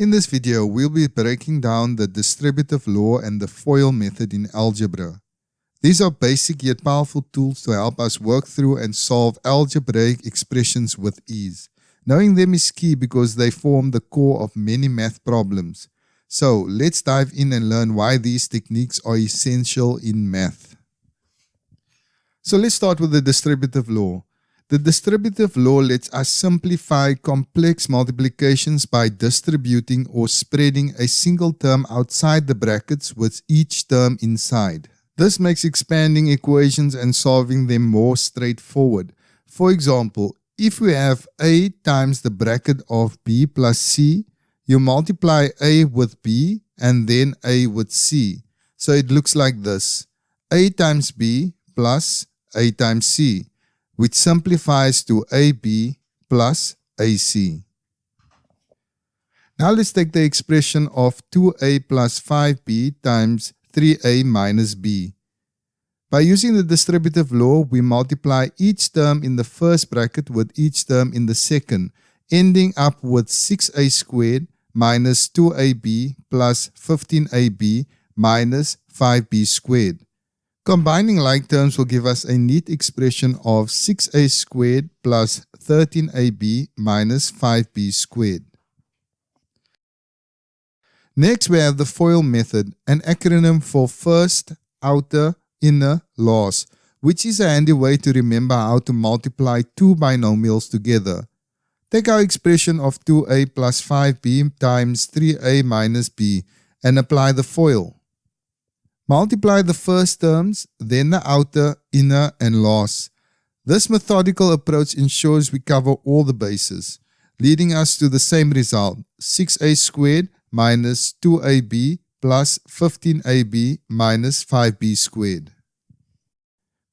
In this video, we'll be breaking down the distributive law and the FOIL method in algebra. These are basic yet powerful tools to help us work through and solve algebraic expressions with ease. Knowing them is key because they form the core of many math problems. So let's dive in and learn why these techniques are essential in math. So let's start with the distributive law. The distributive law lets us simplify complex multiplications by distributing or spreading a single term outside the brackets with each term inside. This makes expanding equations and solving them more straightforward. For example, if we have a times the bracket of b plus c, you multiply a with b and then a with c. So it looks like this: a times b plus a times c, which simplifies to ab plus ac. Now let's take the expression of 2a plus 5b times 3a minus b. By using the distributive law, we multiply each term in the first bracket with each term in the second, ending up with 6a squared minus 2ab plus 15ab minus 5b squared. Combining like terms will give us a neat expression of 6a squared plus 13ab minus 5b squared. Next, we have the FOIL method, an acronym for first, outer, inner, last, which is a handy way to remember how to multiply two binomials together. Take our expression of 2a plus 5b times 3a minus b and apply the FOIL. Multiply the first terms, then the outer, inner, and last. This methodical approach ensures we cover all the bases, leading us to the same result: 6a squared minus 2ab plus 15ab minus 5b squared.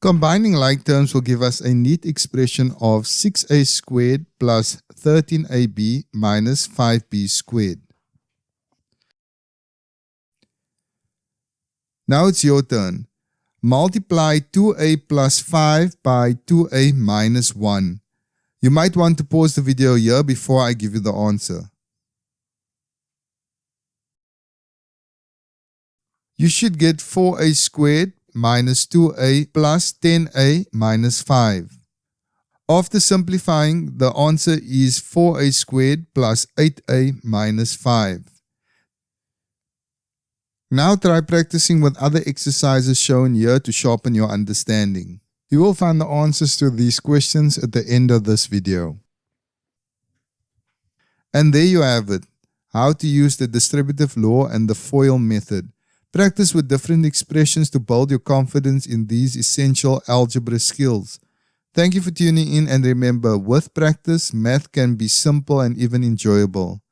Combining like terms will give us a neat expression of 6a squared plus 13ab minus 5b squared. Now it's your turn. Multiply 2a plus 5 by 2a minus 1. You might want to pause the video here before I give you the answer. You should get 4a squared minus 2a plus 10a minus 5. After simplifying, the answer is 4a squared plus 8a minus 5. Now try practicing with other exercises shown here to sharpen your understanding. You will find the answers to these questions at the end of this video. And there you have it, how to use the distributive law and the FOIL method. Practice with different expressions to build your confidence in these essential algebra skills. Thank you for tuning in, and remember, with practice, math can be simple and even enjoyable.